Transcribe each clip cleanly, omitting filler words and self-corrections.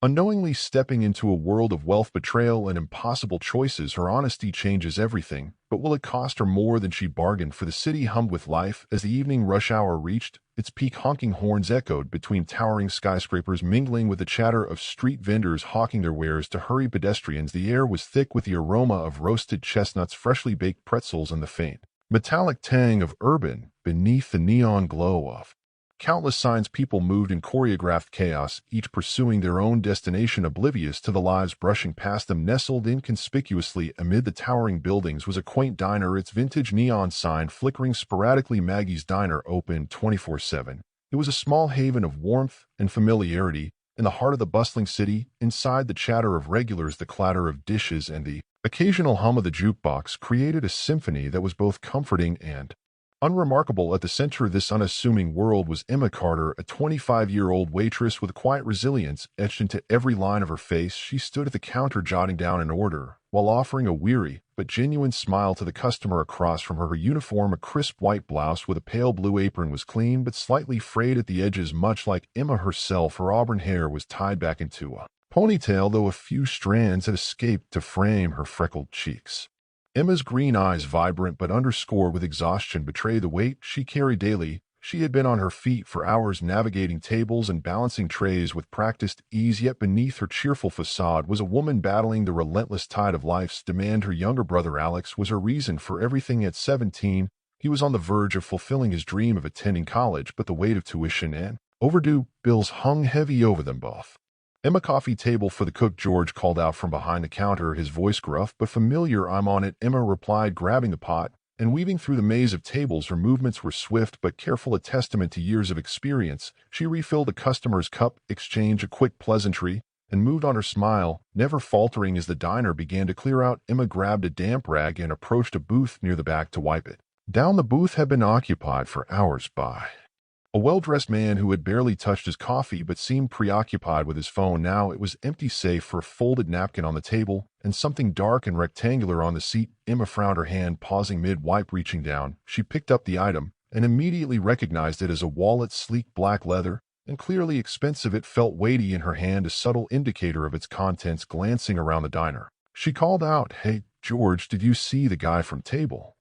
Unknowingly stepping into a world of wealth, betrayal, and impossible choices, her honesty changes everything. But will it cost her more than she bargained for? The city hummed with life as the evening rush hour reached its peak. Honking horns echoed between towering skyscrapers, mingling with the chatter of street vendors hawking their wares to hurry pedestrians. The air was thick with the aroma of roasted chestnuts, freshly baked pretzels, and the faint, metallic tang of urban beneath the neon glow of countless signs. People moved in choreographed chaos, each pursuing their own destination, oblivious to the lives brushing past them. Nestled inconspicuously amid the towering buildings was a quaint diner, its vintage neon sign flickering sporadically. Maggie's Diner, open 24/7. It was a small haven of warmth and familiarity in the heart of the bustling city. Inside, the chatter of regulars, the clatter of dishes, and the occasional hum of the jukebox created a symphony that was both comforting and unremarkable. At the center of this unassuming world was Emma Carter, a 25-year-old waitress with quiet resilience etched into every line of her face. She stood at the counter jotting down an order, while offering a weary but genuine smile to the customer across from her. Her uniform, a crisp white blouse with a pale blue apron, was clean but slightly frayed at the edges. Much like Emma herself, her auburn hair was tied back into a ponytail, though a few strands had escaped to frame her freckled cheeks. Emma's green eyes, vibrant but underscored with exhaustion, betrayed the weight she carried daily. She had been on her feet for hours, navigating tables and balancing trays with practiced ease, yet beneath her cheerful facade was a woman battling the relentless tide of life's demand. Her younger brother Alex was her reason for everything. At 17, he was on the verge of fulfilling his dream of attending college, but the weight of tuition and overdue bills hung heavy over them both. "Emma, coffee table for the cook," George called out from behind the counter, his voice gruff but familiar. "I'm on it," Emma replied, grabbing the pot and weaving through the maze of tables. Her movements were swift but careful, a testament to years of experience. She refilled a customer's cup, exchanged a quick pleasantry, and moved on, her smile never faltering. As the diner began to clear out, Emma grabbed a damp rag and approached a booth near the back to wipe it down. The booth had been occupied for hours by a well-dressed man who had barely touched his coffee but seemed preoccupied with his phone. Now it was empty save for a folded napkin on the table and something dark and rectangular on the seat. Emma frowned, her hand pausing mid-wipe. Reaching down, she picked up the item and immediately recognized it as a wallet, sleek black leather and clearly expensive. It felt weighty in her hand, a subtle indicator of its contents. Glancing around the diner, she called out, "Hey, George, did you see the guy from table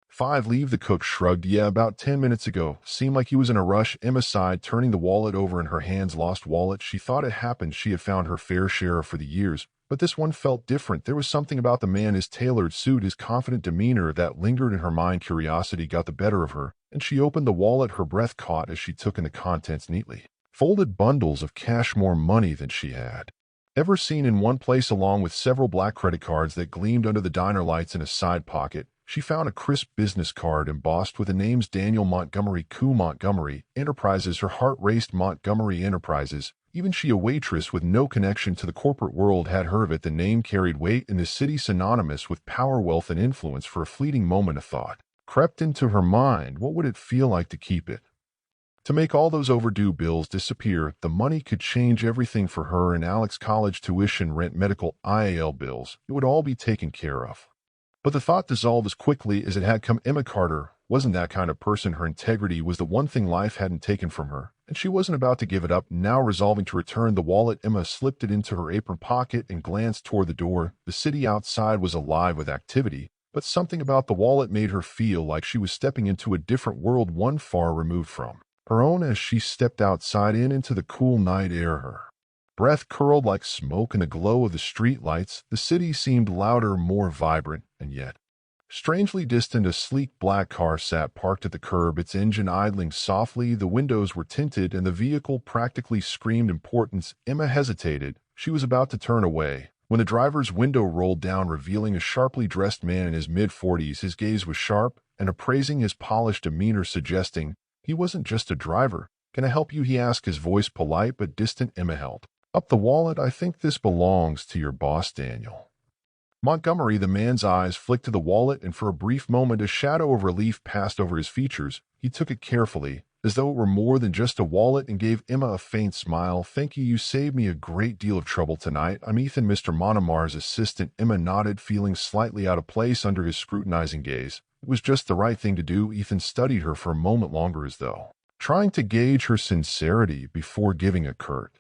5 leave?" The cook shrugged. "Yeah, about 10 minutes ago. Seemed like he was in a rush." Emma sighed, turning the wallet over in her hands. Lost wallet. She thought it happened. She had found her fair share for the years, but this one felt different. There was something about the man, his tailored suit, his confident demeanor, that lingered in her mind. Curiosity got the better of her, and she opened the wallet. Her breath caught as she took in the contents. Neatly folded bundles of cash, more money than she had ever seen in one place, along with several black credit cards that gleamed under the diner lights. In a side pocket, she found a crisp business card embossed with the names Daniel Montgomery, Co. Montgomery Enterprises. Her heart raced. Montgomery Enterprises. Even she, a waitress with no connection to the corporate world, had heard of it. The name carried weight in the city, synonymous with power, wealth, and influence. For a fleeting moment, a thought crept into her mind. What would it feel like to keep it? To make all those overdue bills disappear? The money could change everything for her and Alex: college tuition, rent, medical, IAL bills. It would all be taken care of. But the thought dissolved as quickly as it had come. Emma Carter wasn't that kind of person. Her integrity was the one thing life hadn't taken from her, and she wasn't about to give it up. Now, resolving to return the wallet, Emma slipped it into her apron pocket and glanced toward the door. The city outside was alive with activity, but something about the wallet made her feel like she was stepping into a different world, one far removed from her own. As she stepped outside into the cool night air, her breath curled like smoke in the glow of the street lights. The city seemed louder, more vibrant, and yet strangely distant. A sleek black car sat parked at the curb, its engine idling softly. The windows were tinted, and the vehicle practically screamed importance. Emma hesitated. She was about to turn away when the driver's window rolled down, revealing a sharply dressed man in his mid-40s. His gaze was sharp and appraising, his polished demeanor suggesting he wasn't just a driver. "Can I help you?" he asked, his voice polite but distant. Emma held up the wallet. "I think this belongs to your boss, Daniel Montgomery." The man's eyes flicked to the wallet, and for a brief moment a shadow of relief passed over his features. He took it carefully, as though it were more than just a wallet, and gave Emma a faint smile. "Thank you. You saved me a great deal of trouble tonight. I'm Ethan, Mr. Monomar's assistant." Emma nodded, feeling slightly out of place under his scrutinizing gaze. It was just the right thing to do. Ethan studied her for a moment longer, as though trying to gauge her sincerity before giving a curt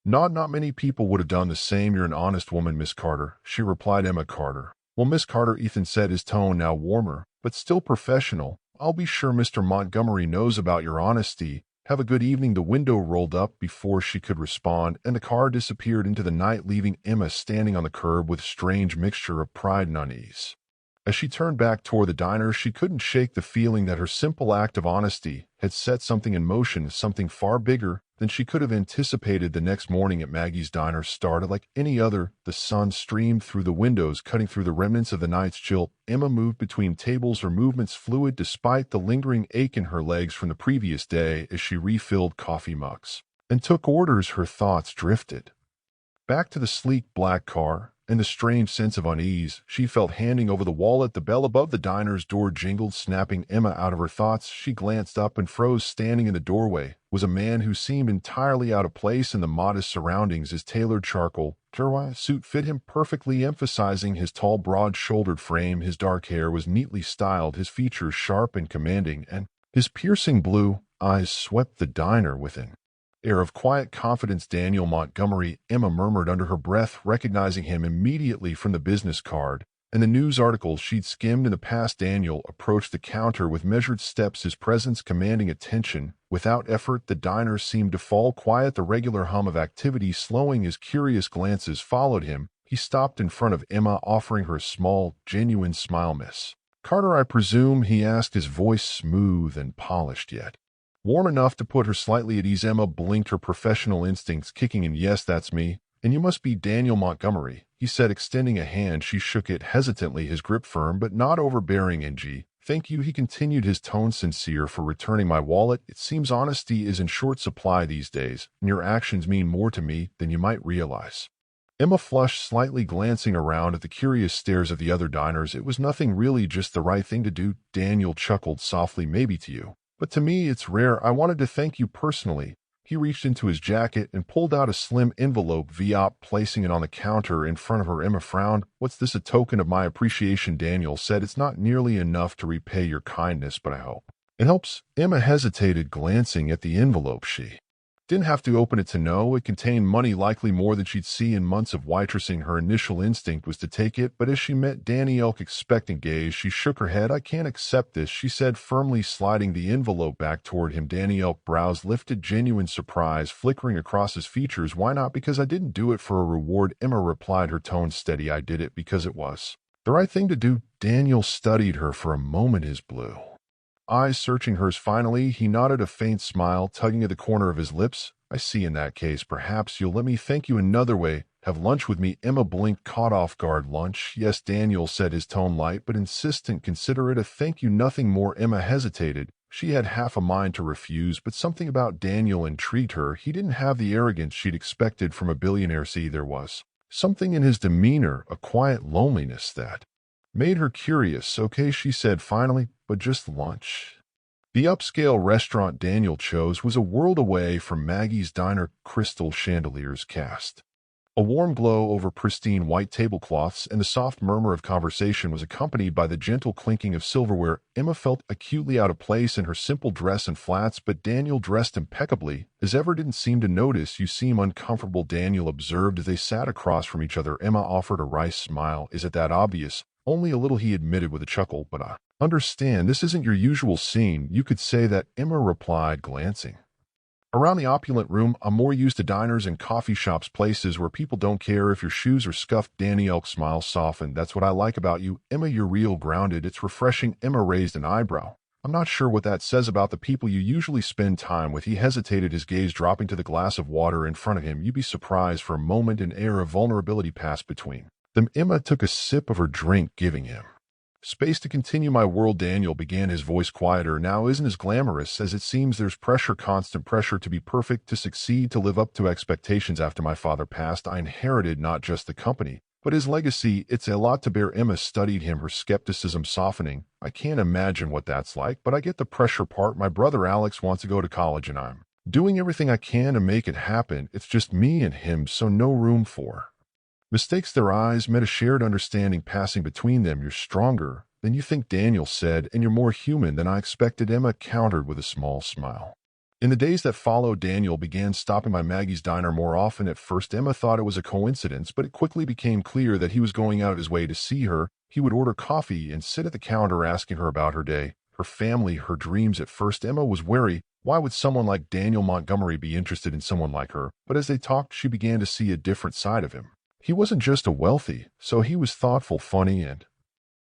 Not many people would have done the same. You're an honest woman, Miss Carter, she replied. Emma Carter. Well, Miss Carter, Ethan said, his tone now warmer, but still professional. I'll be sure Mr. Montgomery knows about your honesty. Have a good evening. The window rolled up before she could respond, and the car disappeared into the night, leaving Emma standing on the curb with a strange mixture of pride and unease. As she turned back toward the diner, she couldn't shake the feeling that her simple act of honesty had set something in motion, something far bigger than she could have anticipated. The next morning at Maggie's diner started like any other. The sun streamed through the windows, cutting through the remnants of the night's chill. Emma moved between tables, her movements fluid despite the lingering ache in her legs from the previous day. As she refilled coffee mugs and took orders, her thoughts drifted back to the sleek black car and the strange sense of unease she felt handing over the wallet. The bell above the diner's door jingled, snapping Emma out of her thoughts. She glanced up and froze. Standing in the doorway was a man who seemed entirely out of place in the modest surroundings. His tailored charcoal suit fit him perfectly, emphasizing his tall, broad-shouldered frame. His dark hair was neatly styled, his features sharp and commanding, and his piercing blue eyes swept the diner with an air of quiet confidence. Daniel Montgomery, Emma murmured under her breath, recognizing him immediately from the business card and the news articles she'd skimmed in the past. Daniel approached the counter with measured steps, his presence commanding attention. Without effort, the diner seemed to fall quiet, the regular hum of activity slowing as curious glances followed him. He stopped in front of Emma, offering her a small, genuine smile. Miss Carter, I presume, he asked, his voice smooth and polished yet warm enough to put her slightly at ease. Emma blinked, her professional instincts kicking in. Yes, that's me. And you must be Daniel Montgomery, he said, extending a hand. She shook it hesitantly, his grip firm but not overbearing. Ng, thank you, he continued, his tone sincere, for returning my wallet. It seems honesty is in short supply these days, and your actions mean more to me than you might realize. Emma flushed slightly, glancing around at the curious stares of the other diners. It was nothing really, just the right thing to do. Daniel chuckled softly. Maybe to you, but to me it's rare. I wanted to thank you personally. He reached into his jacket and pulled out a slim envelope, placing it on the counter in front of her. Emma frowned. What's this? A token of my appreciation, Daniel said. It's not nearly enough to repay your kindness, but I hope it helps. Emma hesitated, glancing at the envelope. She didn't have to open it to know it contained money, likely more than she'd see in months of waitressing. Her initial instinct was to take it, but as she met Danielle's expectant gaze, she shook her head. I can't accept this, she said firmly, sliding the envelope back toward him. Danielle's brows lifted, genuine surprise flickering across his features. Why not? Because I didn't do it for a reward, Emma replied, her tone steady. I did it because it was the right thing to do. Daniel studied her for a moment, his blue eyes searching hers. Finally, he nodded, a faint smile tugging at the corner of his lips. I see. In that case, perhaps you'll let me thank you another way. Have lunch with me? Emma blinked, caught off guard. Lunch? Yes, Daniel said, his tone light but insistent. Consider it a thank you, nothing more. Emma hesitated. She had half a mind to refuse, but something about Daniel intrigued her. He didn't have the arrogance she'd expected from a billionaire. See, there was something in his demeanor, a quiet loneliness that made her curious. Okay, she said finally, but just lunch. The upscale restaurant Daniel chose was a world away from Maggie's diner. Crystal chandeliers cast a warm glow over pristine white tablecloths, and the soft murmur of conversation was accompanied by the gentle clinking of silverware. Emma felt acutely out of place in her simple dress and flats, but Daniel dressed impeccably, as ever, didn't seem to notice. You seem uncomfortable, Daniel observed as they sat across from each other. Emma offered a wry smile. Is it that obvious? Only a little, he admitted with a chuckle, but I understand this isn't your usual scene. You could say that, Emma replied, glancing around the opulent room. I'm more used to diners and coffee shops, places where people don't care if your shoes are scuffed. Danielle's smile softened. That's what I like about you, Emma. You're real, grounded. It's refreshing. Emma raised an eyebrow. I'm not sure what that says about the people you usually spend time with. He hesitated, his gaze dropping to the glass of water in front of him. You'd be surprised. For a moment, an air of vulnerability passed between them. Emma took a sip of her drink, giving him space to continue. My world, Daniel began, his voice quieter now, isn't as glamorous as it seems. There's pressure, constant pressure to be perfect, to succeed, to live up to expectations. After my father passed, I inherited not just the company, but his legacy. It's a lot to bear. Emma studied him, her skepticism softening. I can't imagine what that's like, but I get the pressure part. My brother Alex wants to go to college, and I'm doing everything I can to make it happen. It's just me and him, so no room for mistakes. Their eyes met, a shared understanding passing between them. You're stronger than you think, Daniel said, and you're more human than I expected, Emma countered with a small smile. In the days that followed, Daniel began stopping by Maggie's diner more often. At first, Emma thought it was a coincidence, but it quickly became clear that he was going out of his way to see her. He would order coffee and sit at the counter asking her about her day, her family, her dreams. At first, Emma was wary. Why would someone like Daniel Montgomery be interested in someone like her? But as they talked, she began to see a different side of him. He wasn't just a wealthy, so he was thoughtful, funny, and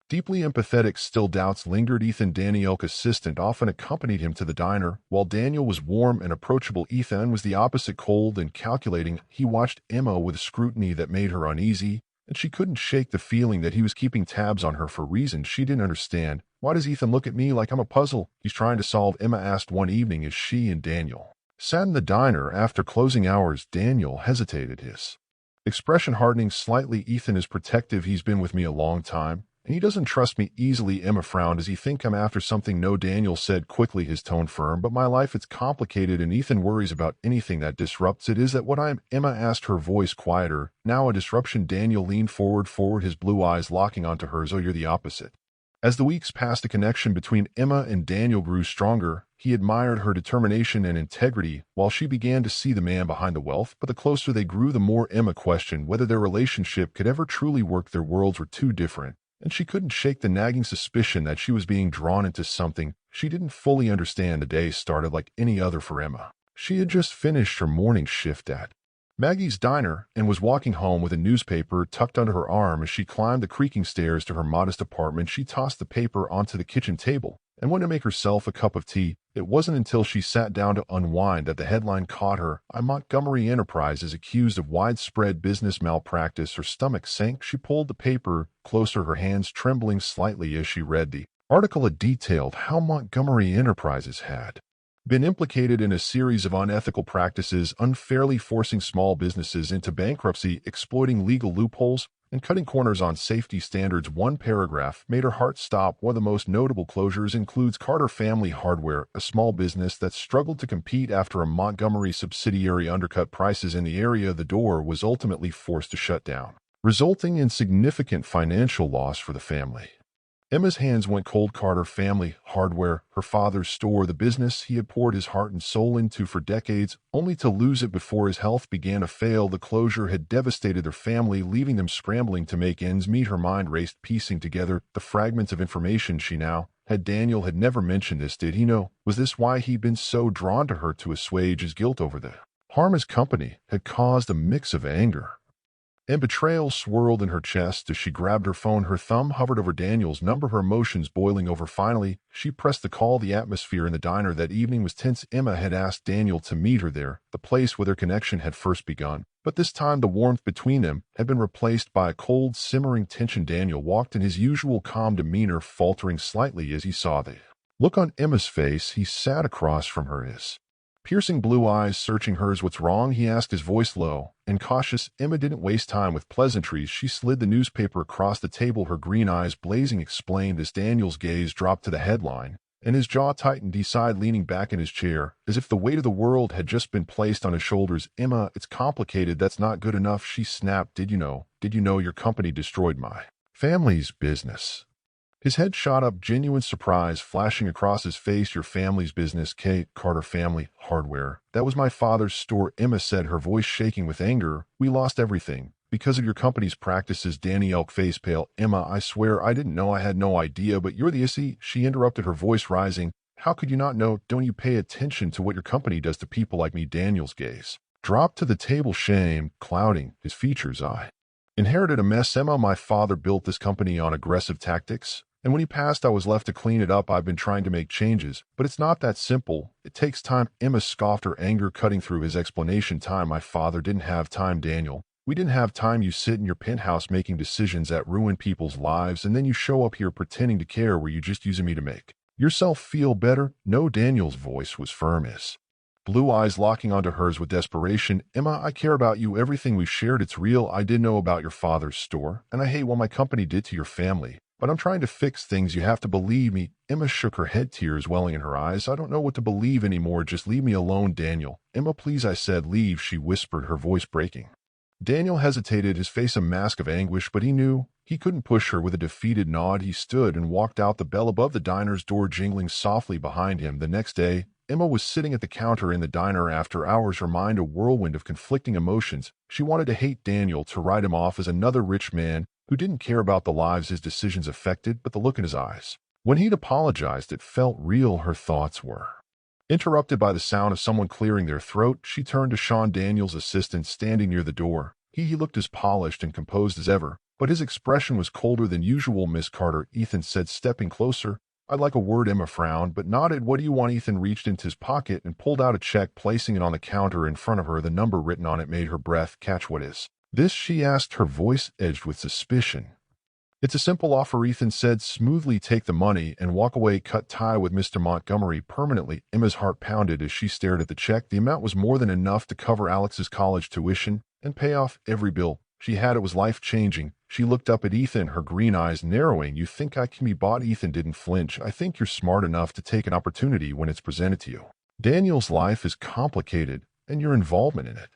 deeply empathetic. Still, doubts lingered. Ethan, Daniel's assistant, often accompanied him to the diner. While Daniel was warm and approachable, Ethan was the opposite, cold and calculating. He watched Emma with scrutiny that made her uneasy, and she couldn't shake the feeling that he was keeping tabs on her for reasons she didn't understand. Why does Ethan look at me like I'm a puzzle he's trying to solve? Emma asked one evening as she and Daniel sat in the diner after closing hours. Daniel hesitated, his expression hardening slightly. Ethan is protective. He's been with me a long time, and he doesn't trust me easily. Emma frowned. Does he think I'm after something? No, Daniel said quickly, his tone firm. But my life, it's complicated, and Ethan worries about anything that disrupts it. Is that what I'm? Emma asked, her voice quieter. Now a disruption? Daniel leaned forward, his blue eyes locking onto hers. Oh, you're the opposite. As the weeks passed, the connection between Emma and Daniel grew stronger. He admired her determination and integrity, while she began to see the man behind the wealth. But the closer they grew, the more Emma questioned whether their relationship could ever truly work. Their worlds were too different, and she couldn't shake the nagging suspicion that she was being drawn into something she didn't fully understand. The day started like any other for Emma. She had just finished her morning shift at Maggie's diner and was walking home with a newspaper tucked under her arm. As she climbed the creaking stairs to her modest apartment, she tossed the paper onto the kitchen table and went to make herself a cup of tea. It wasn't until she sat down to unwind that the headline caught her. Montgomery Enterprises accused of widespread business malpractice. Her stomach sank. She pulled the paper closer, her hands trembling slightly as she read the article. It detailed how Montgomery Enterprises had been implicated in a series of unethical practices, unfairly forcing small businesses into bankruptcy, exploiting legal loopholes, and cutting corners on safety standards. One paragraph made her heart stop. One of the most notable closures includes Carter Family Hardware, a small business that struggled to compete after a Montgomery subsidiary undercut prices in the area. The door was ultimately forced to shut down, resulting in significant financial loss for the family. Emma's hands went cold. Carter Family Hardware, her father's store, the business he had poured his heart and soul into for decades, only to lose it before his health began to fail. The closure had devastated their family, leaving them scrambling to make ends meet. Her mind raced, piecing together the fragments of information she now had. Daniel had never mentioned this. Did he know? Was this why he'd been so drawn to her? To assuage his guilt over the harm his company had caused? A mix of anger and betrayal swirled in her chest as she grabbed her phone. Her thumb hovered over Daniel's number, her emotions boiling over. Finally, she pressed the call. The atmosphere in the diner that evening was tense. Emma had asked Daniel to meet her there, the place where their connection had first begun. But this time the warmth between them had been replaced by a cold, simmering tension. Daniel walked in, his usual calm demeanor faltering slightly as he saw the look on Emma's face. He sat across from her, his piercing blue eyes searching hers. What's wrong? He asked, his voice low and cautious. Emma didn't waste time with pleasantries. She slid the newspaper across the table, her green eyes blazing. Explained. As Daniel's gaze dropped to the headline and his jaw tightened, he sighed, leaning back in his chair as if the weight of the world had just been placed on his shoulders. Emma, it's complicated. That's not good enough, she snapped. Did you know your company destroyed my family's business? His head shot up, genuine surprise flashing across his face. Your family's business? Carter Family Hardware. That was my father's store, Emma said, her voice shaking with anger. We lost everything because of your company's practices. Danielle, face pale. Emma, I swear I didn't know. I had no idea. But you're the issue, she interrupted, her voice rising. How could you not know? Don't you pay attention to what your company does to people like me? Daniel's gaze dropped to the table, shame clouding his features. I inherited a mess, Emma. My father built this company on aggressive tactics, and when he passed, I was left to clean it up. I've been trying to make changes, but it's not that simple. It takes time. Emma scoffed, her anger cutting through his explanation. Time? My father didn't have time, Daniel. We didn't have time. You sit in your penthouse making decisions that ruin people's lives, and then you show up here pretending to care. Were you just using me to make yourself feel better? No. Daniel's voice was firm, his blue eyes locking onto hers with desperation. Emma, I care about you. Everything we've shared, it's real. I did know about your father's store, and I hate what my company did to your family. But I'm trying to fix things. You have to believe me. Emma shook her head, tears welling in her eyes. I don't know what to believe anymore. Just leave me alone, Daniel. Emma, please, I said. Leave, she whispered, her voice breaking. Daniel hesitated, his face a mask of anguish, but he knew he couldn't push her. With a defeated nod, he stood and walked out, the bell above the diner's door jingling softly behind him. The next day, Emma was sitting at the counter in the diner after hours, her mind a whirlwind of conflicting emotions. She wanted to hate Daniel, to write him off as another rich man who didn't care about the lives his decisions affected, but the look in his eyes, when he'd apologized, it felt real. Her thoughts were interrupted by the sound of someone clearing their throat. She turned to Sean, Daniel's assistant, standing near the door. He looked as polished and composed as ever, but his expression was colder than usual. "Miss Carter," Ethan said, stepping closer. "I'd like a word." Emma frowned, but nodded. "What do you want?" Ethan reached into his pocket and pulled out a check, placing it on the counter in front of her. The number written on it made her breath catch. "What is this?" she asked, her voice edged with suspicion. "It's a simple offer," Ethan said smoothly. "Take the money and walk away. Cut tie with Mr. Montgomery permanently." Emma's heart pounded as she stared at the check. The amount was more than enough to cover Alex's college tuition and pay off every bill she had. It was life-changing. She looked up at Ethan, her green eyes narrowing. "You think I can be bought?" Ethan didn't flinch. "I think you're smart enough to take an opportunity when it's presented to you. Daniel's life is complicated, and your involvement in it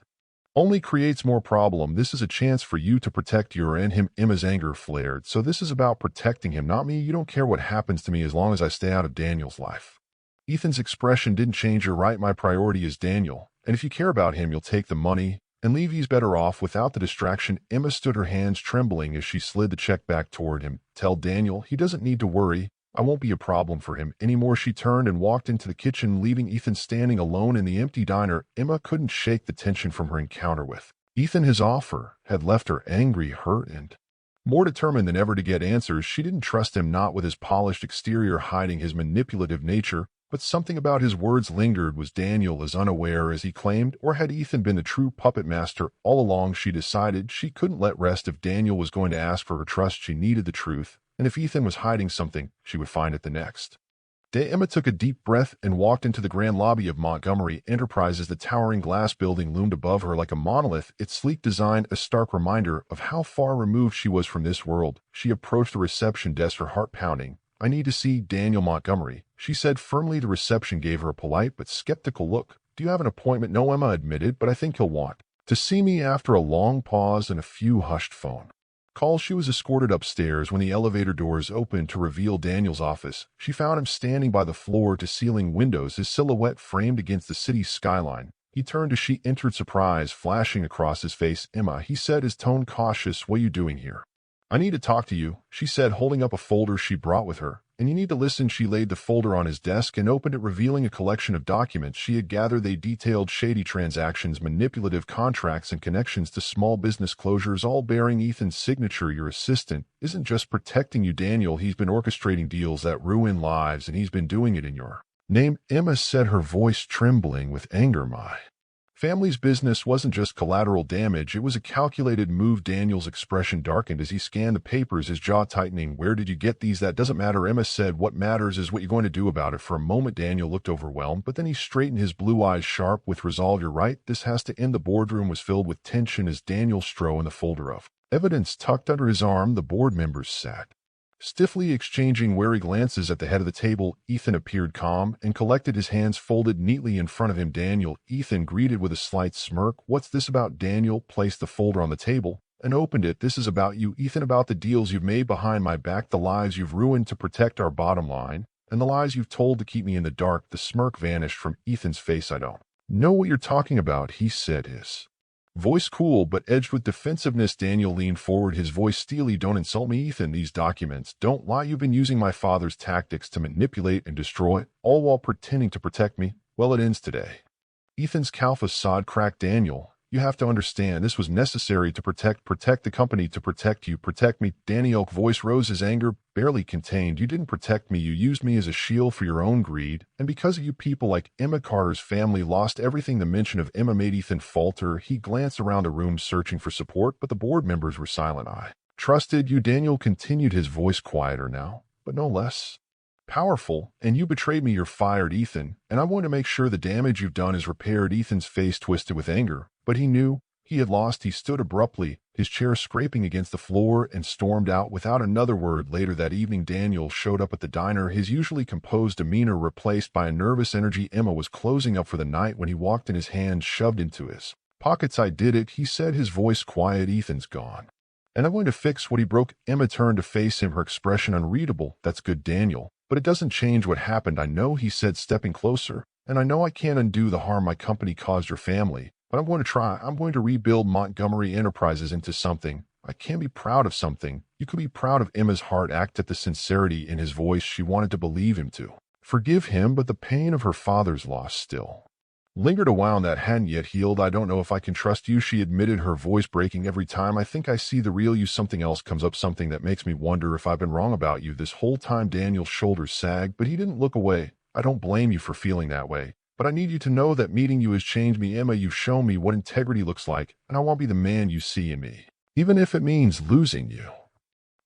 only creates more problem. This is a chance for you to protect your and him." Emma's anger flared. "So this is about protecting him, not me? You don't care what happens to me as long as I stay out of Daniel's life." Ethan's expression didn't change. "You're right. My priority is Daniel, and if you care about him, you'll take the money and leave. He's better off without the distraction." Emma stood, her hands trembling as she slid the check back toward him. "Tell Daniel he doesn't need to worry. I won't be a problem for him anymore." She turned and walked into the kitchen, leaving Ethan standing alone in the empty diner. Emma couldn't shake the tension from her encounter with Ethan. His offer had left her angry, hurt, and more determined than ever to get answers. She didn't trust him, not with his polished exterior hiding his manipulative nature, but something about his words lingered. Was Daniel as unaware as he claimed, or had Ethan been the true puppet master all along? She decided she couldn't let rest. If Daniel was going to ask for her trust, she needed the truth. And if Ethan was hiding something, she would find it the next day. Emma took a deep breath and walked into the grand lobby of Montgomery Enterprises. The towering glass building loomed above her like a monolith, its sleek design a stark reminder of how far removed she was from this world. She approached the reception desk, her heart pounding. "I need to see Daniel Montgomery," she said firmly. The reception gave her a polite but skeptical look. "Do you have an appointment?" "No," Emma admitted, "but I think he'll want to see me." After a long pause and a few hushed phone calls, she was escorted upstairs. When the elevator doors opened to reveal Daniel's office, she found him standing by the floor-to-ceiling windows, his silhouette framed against the city's skyline. He turned as she entered, surprise flashing across his face. "Emma," he said, his tone cautious, "what are you doing here?" "I need to talk to you," she said, holding up a folder she brought with her. "And you need to listen." She laid the folder on his desk and opened it, revealing a collection of documents she had gathered. They detailed shady transactions, manipulative contracts, and connections to small business closures, all bearing Ethan's signature. "Your assistant isn't just protecting you, Daniel. He's been orchestrating deals that ruin lives, and he's been doing it in your name." Emma said, her voice trembling with anger. "My family's business wasn't just collateral damage, it was a calculated move." Daniel's expression darkened as he scanned the papers, his jaw tightening. "Where did you get these?" "That doesn't matter," Emma said. "What matters is what you're going to do about it." For a moment, Daniel looked overwhelmed, but then he straightened, his blue eyes sharp with resolve. "You're right. This has to end." The boardroom was filled with tension as Daniel strode in the folder of evidence tucked under his arm. The board members sat stiffly, exchanging wary glances. At the head of the table, Ethan appeared calm and collected, his hands folded neatly in front of him. "Daniel," Ethan greeted with a slight smirk. "What's this about?" Daniel placed the folder on the table and opened it. "This is about you, Ethan, about the deals you've made behind my back, the lives you've ruined to protect our bottom line, and the lies you've told to keep me in the dark." The smirk vanished from Ethan's face. "I don't know what you're talking about," he said, his voice cool but edged with defensiveness. Daniel leaned forward, his voice steely. "Don't insult me, Ethan. These documents don't lie. You've been using my father's tactics to manipulate and destroy, all while pretending to protect me. Well, it ends today." Ethan's cowl facade cracked. "Daniel, you have to understand, this was necessary to protect the company, to protect you, protect me." Daniel's voice rose, his anger barely contained. "You didn't protect me. You used me as a shield for your own greed. And because of you, people like Emma Carter's family lost everything." The mention of Emma made Ethan falter. He glanced around the room, searching for support, but the board members were silent. "I trusted you," Daniel continued, his voice quieter now, but no less powerful. "And you betrayed me. You're fired, Ethan, and I want to make sure the damage you've done is repaired." Ethan's face twisted with anger, but he knew he had lost. He stood abruptly, his chair scraping against the floor, and stormed out without another word. Later that evening, Daniel showed up at the diner, his usually composed demeanor replaced by a nervous energy. Emma was closing up for the night when he walked in, his hands shoved into his pockets. "I did it," he said, his voice quiet. "Ethan's gone, and I'm going to fix what he broke." Emma turned to face him, her expression unreadable. "That's good, Daniel, but it doesn't change what happened." "I know," he said, stepping closer, and I know I can't undo the harm my company caused your family, but I'm going to try. I'm going to rebuild Montgomery Enterprises into something. I can be proud of something. You could be proud of Emma's heart act at the sincerity in his voice she wanted to believe him to. Forgive him, but the pain of her father's loss still lingered a wound that hadn't yet healed. I don't know if I can trust you, she admitted, her voice breaking every time. I think I see the real you. Something else comes up, something that makes me wonder if I've been wrong about you this whole time. Daniel's shoulders sagged, but he didn't look away. I don't blame you for feeling that way, but I need you to know that meeting you has changed me. Emma, you've shown me what integrity looks like, and I won't be the man you see in me, even if it means losing you.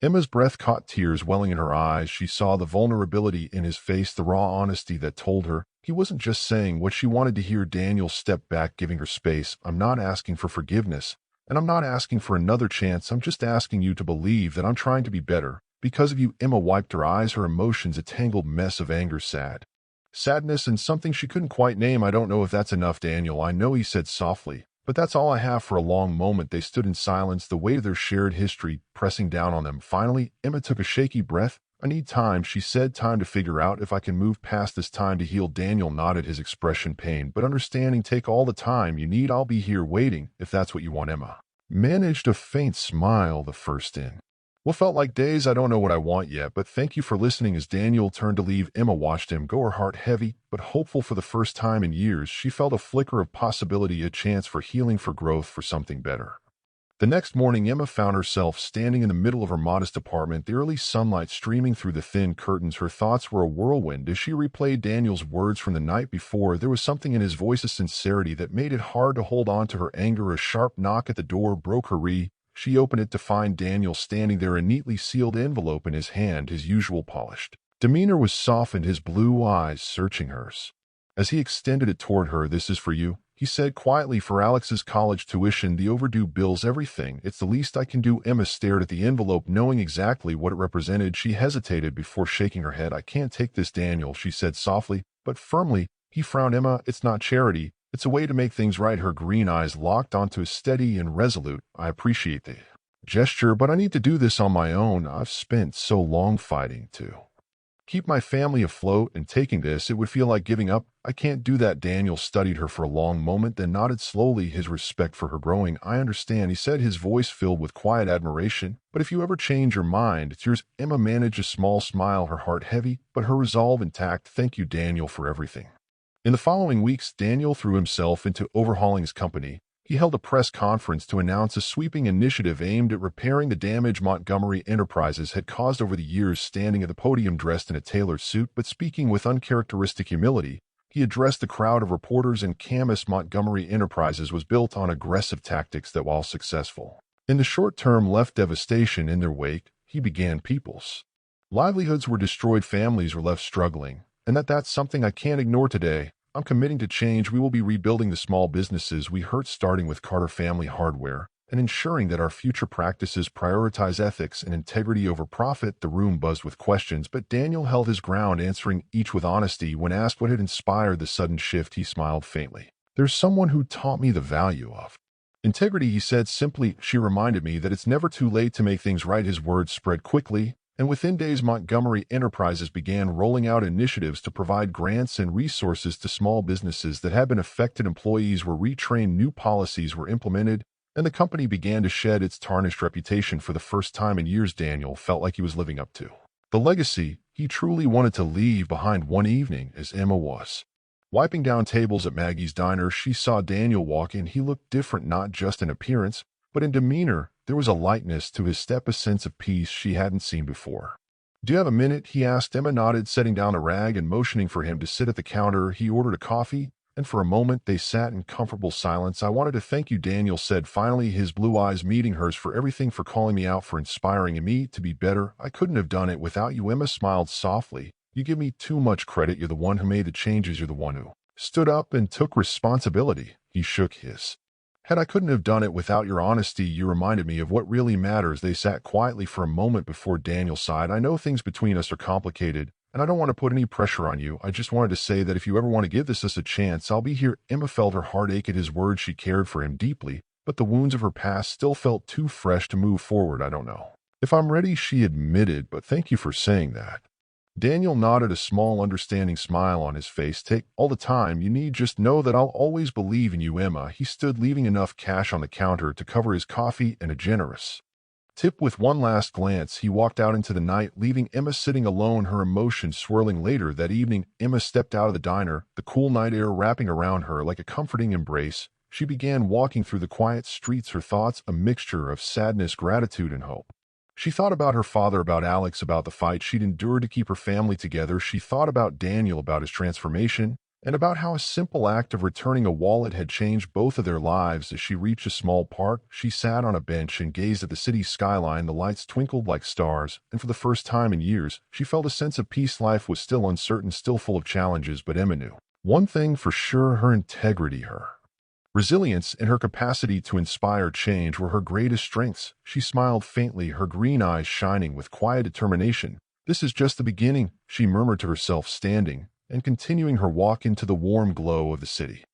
Emma's breath caught, tears welling in her eyes. She saw the vulnerability in his face, the raw honesty that told her he wasn't just saying what she wanted to hear. Daniel stepped back, giving her space. I'm not asking for forgiveness, and I'm not asking for another chance. I'm just asking you to believe that I'm trying to be better. Because of you. Emma wiped her eyes, her emotions a tangled mess of anger, sadness, and something she couldn't quite name. I don't know if that's enough, Daniel. I know, he said softly, but that's all I have. For a long moment they stood in silence, the weight of their shared history pressing down on them. Finally, Emma took a shaky breath. I need time, she said, time to figure out if I can move past this, time to heal. Daniel nodded, his expression pain but understanding. Take all the time you need. I'll be here waiting if that's what you want. Emma managed a faint smile, the first in what felt like days. I don't know what I want yet, but thank you for listening. As Daniel turned to leave, Emma watched him go, her heart heavy but hopeful. For the first time in years, she felt a flicker of possibility, a chance for healing, for growth, for something better. The next morning, Emma found herself standing in the middle of her modest apartment, the early sunlight streaming through the thin curtains. Her thoughts were a whirlwind as she replayed Daniel's words from the night before. There was something in his voice, a sincerity that made it hard to hold on to her anger. A sharp knock at the door broke her reverie. She opened it to find Daniel standing there, a neatly sealed envelope in his hand. His usual polished demeanor was softened, his blue eyes searching hers. As he extended it toward her, this is for you, he said quietly, for Alex's college tuition, the overdue bills, everything. It's the least I can do. Emma stared at the envelope, knowing exactly what it represented. She hesitated before shaking her head. I can't take this, Daniel, she said softly but firmly. He frowned. Emma, it's not charity. It's a way to make things right. Her green eyes locked onto his, steady and resolute. I appreciate the gesture, but I need to do this on my own. I've spent so long fighting to keep my family afloat, and taking this, it would feel like giving up. I can't do that. Daniel studied her for a long moment, then nodded slowly, his respect for her growing. I understand, he said, his voice filled with quiet admiration. But if you ever change your mind, it's yours. Emma managed a small smile, her heart heavy, but her resolve intact. Thank you, Daniel, for everything. In the following weeks, Daniel threw himself into overhauling his company. He held a press conference to announce a sweeping initiative aimed at repairing the damage Montgomery Enterprises had caused over the years. Standing at the podium dressed in a tailored suit but speaking with uncharacteristic humility, he addressed the crowd of reporters and chemists. Montgomery Enterprises was built on aggressive tactics that, while successful in the short term, left devastation in their wake. He began. People's livelihoods were destroyed, families were left struggling, and that's something I can't ignore today. I'm committing to change. We will be rebuilding the small businesses we hurt, starting with Carter Family Hardware, and ensuring that our future practices prioritize ethics and integrity over profit. The room buzzed with questions, but Daniel held his ground, answering each with honesty. When asked what had inspired the sudden shift, he smiled faintly. There's someone who taught me the value of integrity, he said simply. She reminded me that it's never too late to make things right. His words spread quickly, and within days Montgomery Enterprises began rolling out initiatives to provide grants and resources to small businesses that had been affected. Employees were retrained, new policies were implemented, and the company began to shed its tarnished reputation. For the first time in years, Daniel felt like he was living up to the legacy he truly wanted to leave behind. One evening, as Emma was wiping down tables at Maggie's diner, she saw Daniel walk in. He looked different, not just in appearance, but in demeanor. There was a lightness to his step, a sense of peace she hadn't seen before. Do you have a minute? He asked. Emma nodded, setting down a rag and motioning for him to sit at the counter. He ordered a coffee, and for a moment they sat in comfortable silence. I wanted to thank you, Daniel said finally, his blue eyes meeting hers, for everything, for calling me out, for inspiring me to be better. I couldn't have done it without you. Emma smiled softly. You give me too much credit. You're the one who made the changes. You're the one who stood up and took responsibility. He shook his head. I couldn't have done it without your honesty. You reminded me of what really matters. They sat quietly for a moment before Daniel sighed. I know things between us are complicated, and I don't want to put any pressure on you. I just wanted to say that if you ever want to give this a chance, I'll be here. Emma felt her heart ache at his words. She cared for him deeply, but the wounds of her past still felt too fresh to move forward. I don't know if I'm ready, she admitted, but thank you for saying that. Daniel nodded, a small, understanding smile on his face. Take all the time you need. Just know that I'll always believe in you, Emma. He stood, leaving enough cash on the counter to cover his coffee and a generous tip. With one last glance, he walked out into the night, leaving Emma sitting alone, her emotions swirling. Later that evening, Emma stepped out of the diner, the cool night air wrapping around her like a comforting embrace. She began walking through the quiet streets, her thoughts a mixture of sadness, gratitude, and hope. She thought about her father, about Alex, about the fight she'd endured to keep her family together. She thought about Daniel, about his transformation, and about how a simple act of returning a wallet had changed both of their lives. As she reached a small park, she sat on a bench and gazed at the city's skyline. The lights twinkled like stars, and for the first time in years, she felt a sense of peace. Life was still uncertain, still full of challenges, but Emma knew one thing for sure: her integrity, her resilience, and her capacity to inspire change were her greatest strengths. She smiled faintly, her green eyes shining with quiet determination. "This is just the beginning," she murmured to herself, standing and continuing her walk into the warm glow of the city.